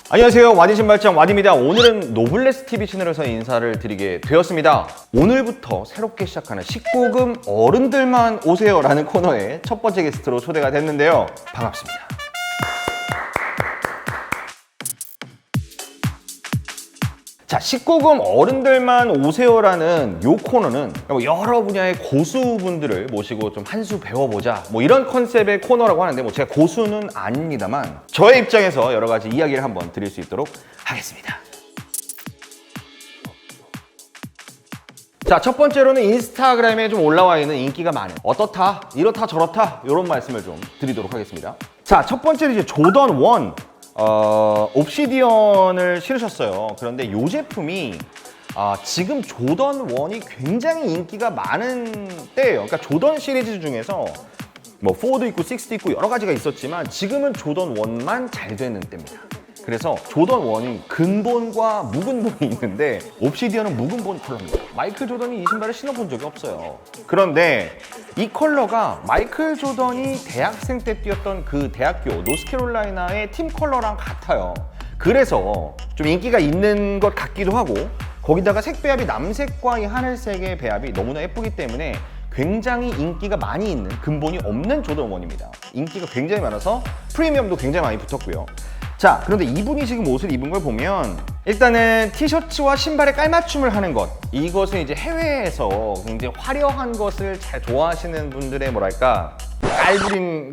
안녕하세요, 와디 신발장 와디입니다. 오늘은 노블레스 TV 채널에서 인사를 드리게 되었습니다. 오늘부터 새롭게 시작하는 19금 어른들만 오세요 라는 코너에 첫 번째 게스트로 초대가 됐는데요. 반갑습니다. 자, 19금 어른들만 오세요라는 요 코너는 여러 분야의 고수분들을 모시고 좀 한 수 배워보자 뭐 이런 컨셉의 코너라고 하는데 뭐 제가 고수는 아닙니다만 저의 입장에서 여러 가지 이야기를 한번 드릴 수 있도록 하겠습니다. 자, 첫 번째로는 인스타그램에 좀 올라와 있는 인기가 많은 어떻다, 이렇다, 저렇다 이런 말씀을 좀 드리도록 하겠습니다. 자, 첫 번째는 이제 조던 1 옵시디언을 신으셨어요. 그런데 이 제품이 지금 조던 1이 굉장히 인기가 많은 때예요. 그러니까 조던 시리즈 중에서 뭐 4도 있고 6도 있고 여러 가지가 있었지만 지금은 조던 1만 잘 되는 때입니다. 그래서 조던 1이 근본과 무근본이 있는데 옵시디언은 무근본 컬러입니다. 마이클 조던이 이 신발을 신어본 적이 없어요. 그런데 이 컬러가 마이클 조던이 대학생 때 뛰었던 그 대학교 노스캐롤라이나의 팀 컬러랑 같아요. 그래서 좀 인기가 있는 것 같기도 하고 거기다가 색 배합이 남색과 이 하늘색의 배합이 너무나 예쁘기 때문에 굉장히 인기가 많이 있는 근본이 없는 조던 1입니다. 인기가 굉장히 많아서 프리미엄도 굉장히 많이 붙었고요. 자, 그런데 이분이 지금 옷을 입은 걸 보면 일단은 티셔츠와 신발에 깔맞춤을 하는 것, 이것은 이제 해외에서 굉장히 화려한 것을 잘 좋아하시는 분들의 뭐랄까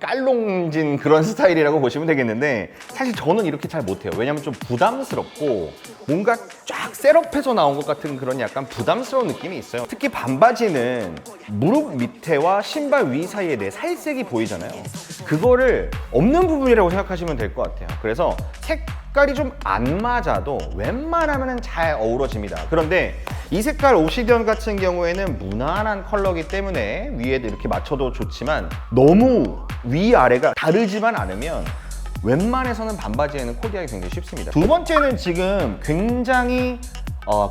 깔롱진 그런 스타일이라고 보시면 되겠는데 사실 저는 이렇게 잘 못해요. 왜냐면 좀 부담스럽고 뭔가 쫙 셋업해서 나온 것 같은 그런 약간 부담스러운 느낌이 있어요. 특히 반바지는 무릎 밑에와 신발 위 사이에 내 살색이 보이잖아요. 그거를 없는 부분이라고 생각하시면 될 것 같아요. 그래서 색깔이 좀 안 맞아도 웬만하면 잘 어우러집니다. 그런데 이 색깔 옵시디언 같은 경우에는 무난한 컬러이기 때문에 위에도 이렇게 맞춰도 좋지만 너무 위아래가 다르지만 않으면 웬만해서는 반바지에는 코디하기 굉장히 쉽습니다. 두 번째는 지금 굉장히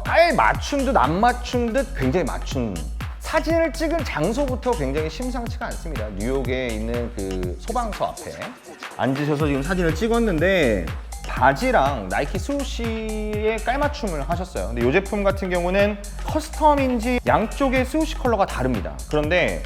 깔 맞춘 듯 안 맞춘 듯 굉장히 맞춘 사진을 찍은 장소부터 굉장히 심상치가 않습니다. 뉴욕에 있는 그 소방서 앞에 앉으셔서 지금 사진을 찍었는데 바지랑 나이키 스우시에 깔맞춤을 하셨어요. 근데 이 제품 같은 경우는 커스텀인지 양쪽의 스우시 컬러가 다릅니다. 그런데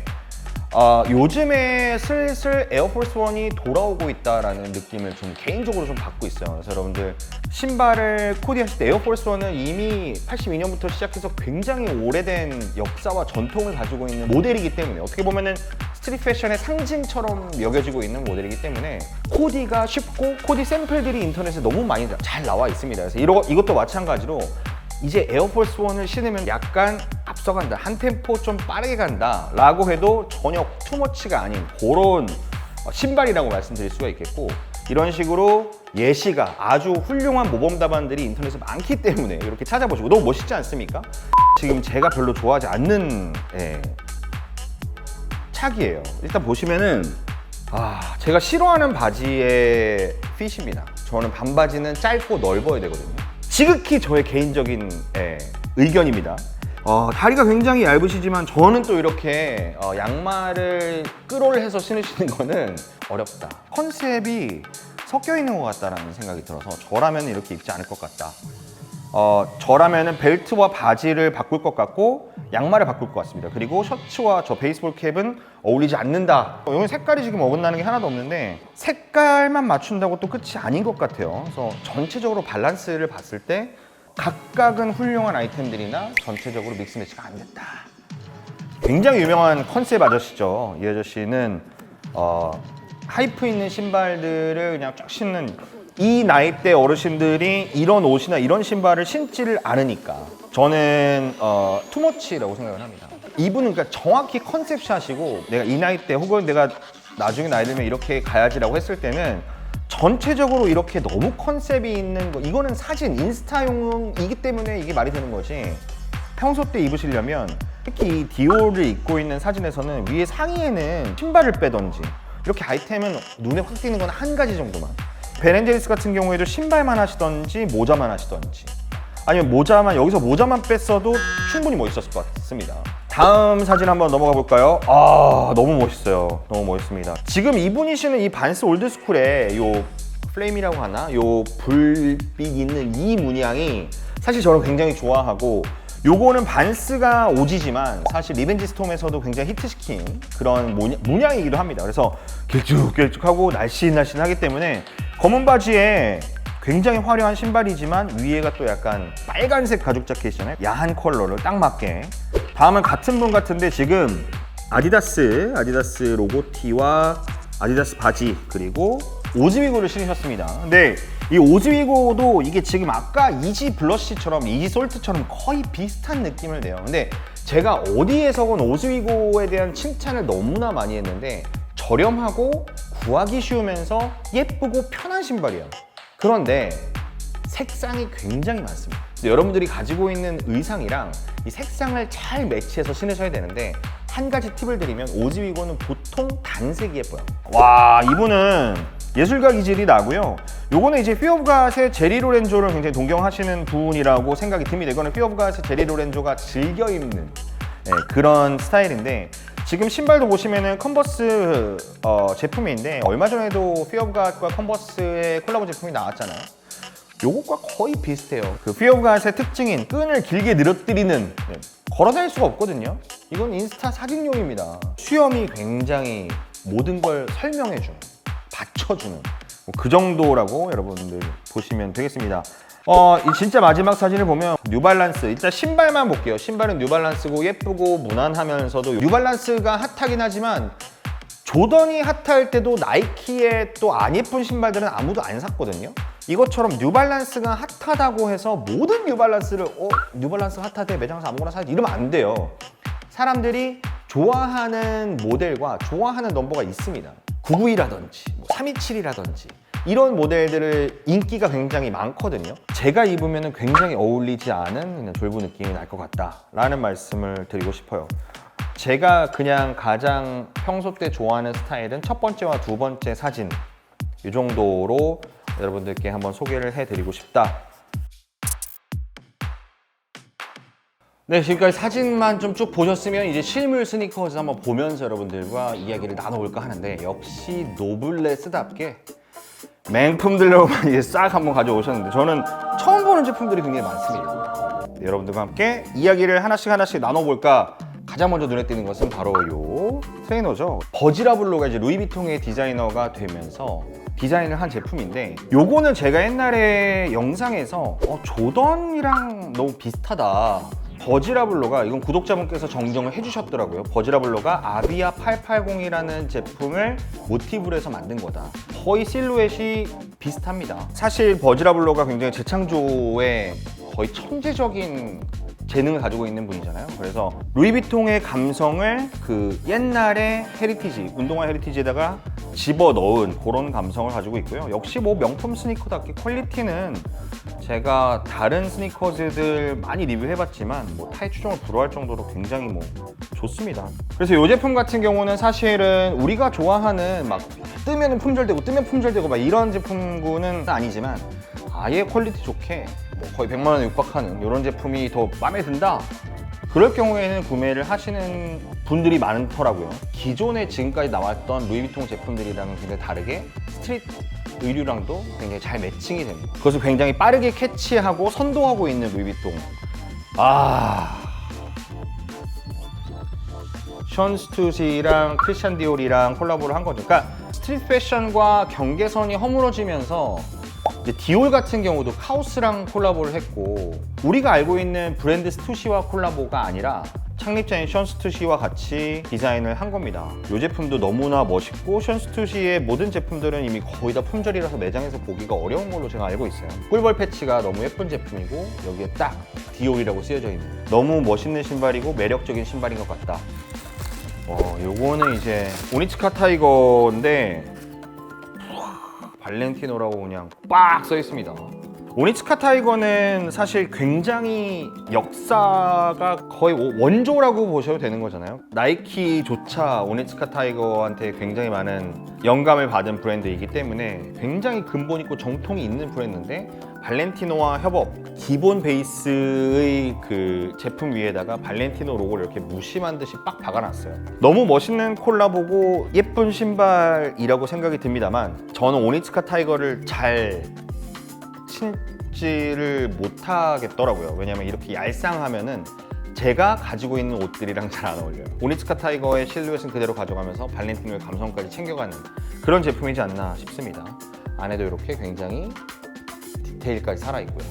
요즘에 슬슬 에어포스 1이 돌아오고 있다라는 느낌을 좀 개인적으로 좀 받고 있어요. 그래서 여러분들 신발을 코디하실 때 에어포스 1은 이미 82년부터 시작해서 굉장히 오래된 역사와 전통을 가지고 있는 모델이기 때문에 어떻게 보면은 스트릿 패션의 상징처럼 여겨지고 있는 모델이기 때문에 코디가 쉽고 코디 샘플들이 인터넷에 너무 많이 잘 나와 있습니다. 그래서 이것도 마찬가지로 이제 에어포스 1을 신으면 약간 앞서간다, 한 템포 좀 빠르게 간다 라고 해도 전혀 투머치가 아닌 그런 신발이라고 말씀드릴 수가 있겠고, 이런 식으로 예시가 아주 훌륭한 모범 답안들이 인터넷에 많기 때문에 이렇게 찾아보시고 너무 멋있지 않습니까? 지금 제가 별로 좋아하지 않는 착이에요. 일단 보시면은 제가 싫어하는 바지의 핏입니다. 저는 반바지는 짧고 넓어야 되거든요. 지극히 저의 개인적인 의견입니다. 다리가 굉장히 얇으시지만 저는 또 이렇게 양말을 끌어올해서 신으시는 거는 어렵다. 컨셉이 섞여 있는 것 같다라는 생각이 들어서 저라면 이렇게 입지 않을 것 같다. 저라면은 벨트와 바지를 바꿀 것 같고 양말을 바꿀 것 같습니다. 그리고 셔츠와 저 베이스볼 캡은 어울리지 않는다. 여기 색깔이 지금 어긋나는 게 하나도 없는데 색깔만 맞춘다고 또 끝이 아닌 것 같아요. 그래서 전체적으로 밸런스를 봤을 때 각각은 훌륭한 아이템들이나 전체적으로 믹스 매치가 안 됐다. 굉장히 유명한 컨셉 아저씨죠. 이 아저씨는 하이프 있는 신발들을 그냥 쫙 신는, 이 나이대 어르신들이 이런 옷이나 이런 신발을 신지를 않으니까 저는 투머치라고 생각을 합니다. 이분은 그러니까 정확히 컨셉샷이고 내가 이 나이대 혹은 내가 나중에 나이 들면 이렇게 가야지라고 했을 때는 전체적으로 이렇게 너무 컨셉이 있는 거, 이거는 사진 인스타용이기 때문에 이게 말이 되는 거지 평소 때 입으시려면 특히 이 디올을 입고 있는 사진에서는 위에 상의에는 신발을 빼던지 이렇게 아이템은 눈에 확 띄는 건 한 가지 정도만, 벤앤제리스 같은 경우에도 신발만 하시던지 모자만 하시던지 아니면 여기서 모자만 뺐어도 충분히 멋있었을 것 같습니다. 다음 사진 한번 넘어가 볼까요? 너무 멋있어요. 너무 멋있습니다. 지금 이분이 신은 이 반스 올드스쿨의 요 플레임이라고 하나? 요 불빛 있는 이 문양이 사실 저는 굉장히 좋아하고, 요거는 반스가 오지지만 사실 리벤지 스톰에서도 굉장히 히트시킨 그런 문양이기도 합니다. 그래서 길쭉길쭉하고 날씬날씬하기 때문에 검은 바지에 굉장히 화려한 신발이지만 위에가 또 약간 빨간색 가죽 자켓이잖아요. 야한 컬러를 딱 맞게. 다음은 같은 분 같은데 지금 아디다스 로고티와 아디다스 바지 그리고 오즈위고를 신으셨습니다. 근데 이 오즈위고도 이게 지금 아까 이지 블러쉬처럼 이지 솔트처럼 거의 비슷한 느낌을 내요. 근데 제가 어디에서건 오즈위고에 대한 칭찬을 너무나 많이 했는데 저렴하고 구하기 쉬우면서 예쁘고 편한 신발이에요. 그런데 색상이 굉장히 많습니다. 여러분들이 가지고 있는 의상이랑 이 색상을 잘 매치해서 신으셔야 되는데, 한 가지 팁을 드리면 오즈위고는 보통 단색이 예뻐요. 와, 이분은 예술가 기질이 나고요. 요거는 이제 피어 오브 갓의 제리 로렌조를 굉장히 동경하시는 분이라고 생각이 듭니다. 이거는 피어 오브 갓의 제리 로렌조가 즐겨 입는 그런 스타일인데, 지금 신발도 보시면은 컨버스 제품인데 얼마 전에도 피어 오브 갓과 컨버스의 콜라보 제품이 나왔잖아요. 요것과 거의 비슷해요. 그 피어 오브 갓의 특징인 끈을 길게 늘어뜨리는, 걸어 다닐 수가 없거든요. 이건 인스타 사진용입니다. 수염이 굉장히 모든 걸 설명해주는, 받쳐주는 그 정도라고 여러분들 보시면 되겠습니다. 이 진짜 마지막 사진을 보면 뉴발란스, 일단 신발만 볼게요. 신발은 뉴발란스고 예쁘고 무난하면서도, 뉴발란스가 핫하긴 하지만 조던이 핫할 때도 나이키의 또 안 예쁜 신발들은 아무도 안 샀거든요. 이것처럼 뉴발란스가 핫하다고 해서 모든 뉴발란스를 뉴발란스 핫하대 매장에서 아무거나 사야지 이러면 안 돼요. 사람들이 좋아하는 모델과 좋아하는 넘버가 있습니다. 991이라든지 327이라든지 이런 모델들을 인기가 굉장히 많거든요. 제가 입으면 굉장히 어울리지 않은 그냥 졸부 느낌이 날 것 같다라는 말씀을 드리고 싶어요. 제가 그냥 가장 평소 때 좋아하는 스타일은 첫 번째와 두 번째 사진, 이 정도로 여러분들께 한번 소개를 해드리고 싶다. 네, 지금까지 사진만 좀 쭉 보셨으면 이제 실물 스니커즈 한번 보면서 여러분들과 이야기를 나눠볼까 하는데, 역시 노블레스답게 맹품들로 이제 싹 한번 가져오셨는데, 저는 처음 보는 제품들이 굉장히 많습니다. 네, 여러분들과 함께 이야기를 하나씩 나눠볼까. 가장 먼저 눈에 띄는 것은 바로 요 트레이너죠. 버지라블로가 이제 루이비통의 디자이너가 되면서 디자인을 한 제품인데, 요거는 제가 옛날에 영상에서 조던이랑 너무 비슷하다. 버지라블로가, 이건 구독자분께서 정정을 해주셨더라고요. 버지라블로가 아비아 880이라는 제품을 모티브로 해서 만든 거다. 거의 실루엣이 비슷합니다. 사실 버지라블로가 굉장히 재창조에 거의 천재적인 재능을 가지고 있는 분이잖아요. 그래서 루이비통의 감성을 그 옛날의 헤리티지, 운동화 헤리티지에다가 집어넣은 그런 감성을 가지고 있고요. 역시 뭐 명품 스니커답게 퀄리티는 제가 다른 스니커즈들 많이 리뷰해봤지만 뭐 타이 추종을 불허할 정도로 굉장히 뭐 좋습니다. 그래서 이 제품 같은 경우는 사실은 우리가 좋아하는 막 뜨면 품절되고 막 이런 제품군은 아니지만, 아예 퀄리티 좋게 뭐 거의 100만 원에 육박하는 이런 제품이 더 마음에 든다. 그럴 경우에는 구매를 하시는 분들이 많더라고요. 기존에 지금까지 나왔던 루이비통 제품들이랑은 굉장히 다르게 스트릿 의류랑도 굉장히 잘 매칭이 됩니다. 그것을 굉장히 빠르게 캐치하고 선도하고 있는 루이비통. 션 스투시랑 크리스찬 디올이랑 콜라보를 한 거죠. 그러니까 스트릿 패션과 경계선이 허물어지면서 이제 디올 같은 경우도 카오스랑 콜라보를 했고, 우리가 알고 있는 브랜드 스투시와 콜라보가 아니라 창립자인 션 스투시와 같이 디자인을 한 겁니다. 이 제품도 너무나 멋있고, 션 스투시의 모든 제품들은 이미 거의 다 품절이라서 매장에서 보기가 어려운 걸로 제가 알고 있어요. 꿀벌 패치가 너무 예쁜 제품이고, 여기에 딱 디올이라고 쓰여져 있는, 너무 멋있는 신발이고 매력적인 신발인 것 같다. 요거는 이제 오니츠카 타이거인데 발렌티노라고 그냥 빡 써 있습니다. 오니츠카 타이거는 사실 굉장히 역사가 거의 원조라고 보셔도 되는 거잖아요. 나이키조차 오니츠카 타이거한테 굉장히 많은 영감을 받은 브랜드이기 때문에 굉장히 근본 있고 정통이 있는 브랜드인데, 발렌티노와 협업, 기본 베이스의 그 제품 위에다가 발렌티노 로고를 이렇게 무심한 듯이 빡 박아놨어요. 너무 멋있는 콜라보고 예쁜 신발이라고 생각이 듭니다만, 저는 오니츠카 타이거를 잘 신지를 못하겠더라고요. 왜냐면 이렇게 얄쌍하면은 제가 가지고 있는 옷들이랑 잘 안 어울려요. 오니츠카 타이거의 실루엣은 그대로 가져가면서 발렌티노의 감성까지 챙겨가는 그런 제품이지 않나 싶습니다. 안에도 이렇게 굉장히 디테일까지 살아있고요.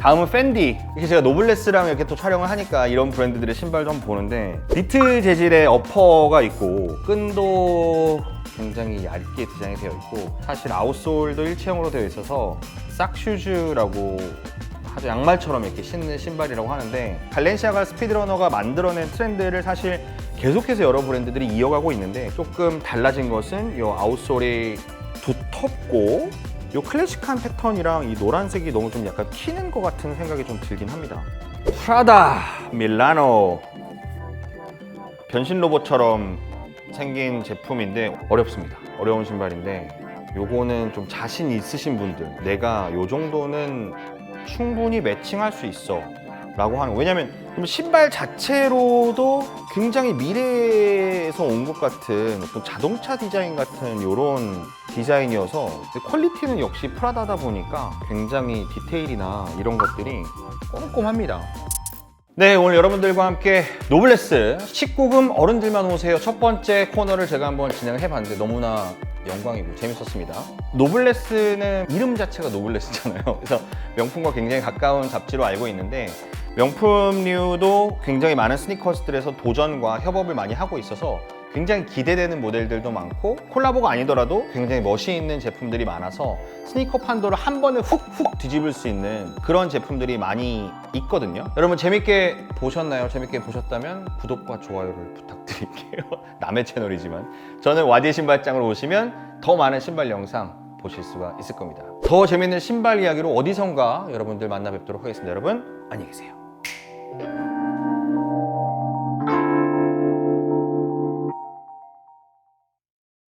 다음은 팬디. 이렇게 제가 노블레스랑 이렇게 또 촬영을 하니까 이런 브랜드들의 신발도 한번 보는데, 니트 재질의 어퍼가 있고 끈도 굉장히 얇게 디자인이 되어 있고, 사실 아웃솔도 일체형으로 되어 있어서 싹슈즈라고 아주 양말처럼 이렇게 신는 신발이라고 하는데, 발렌시아가 스피드러너가 만들어낸 트렌드를 사실 계속해서 여러 브랜드들이 이어가고 있는데, 조금 달라진 것은 이 아웃솔이 두텁고 이 클래식한 패턴이랑 이 노란색이 너무 좀 약간 튀는 것 같은 생각이 좀 들긴 합니다. 프라다 밀라노. 변신 로봇처럼 생긴 제품인데 어렵습니다. 어려운 신발인데, 요거는 좀 자신 있으신 분들, 내가 요 정도는 충분히 매칭할 수 있어 라고 하는, 왜냐면 신발 자체로도 굉장히 미래에서 온 것 같은 어떤 자동차 디자인 같은 요런 디자인이어서, 퀄리티는 역시 프라다다 보니까 굉장히 디테일이나 이런 것들이 꼼꼼합니다. 네, 오늘 여러분들과 함께 노블레스 19금 어른들만 오세요 첫 번째 코너를 제가 한번 진행을 해봤는데 너무나 영광이고 재밌었습니다. 노블레스는 이름 자체가 노블레스잖아요. 그래서 명품과 굉장히 가까운 잡지로 알고 있는데, 명품류도 굉장히 많은 스니커즈들에서 도전과 협업을 많이 하고 있어서 굉장히 기대되는 모델들도 많고, 콜라보가 아니더라도 굉장히 멋이 있는 제품들이 많아서 스니커 판도를 한 번에 훅훅 뒤집을 수 있는 그런 제품들이 많이 있거든요. 여러분 재밌게 보셨나요? 재밌게 보셨다면 구독과 좋아요를 부탁드릴게요. 남의 채널이지만 저는 와디의 신발장으로 오시면 더 많은 신발 영상 보실 수가 있을 겁니다. 더 재밌는 신발 이야기로 어디선가 여러분들 만나 뵙도록 하겠습니다. 여러분 안녕히 계세요.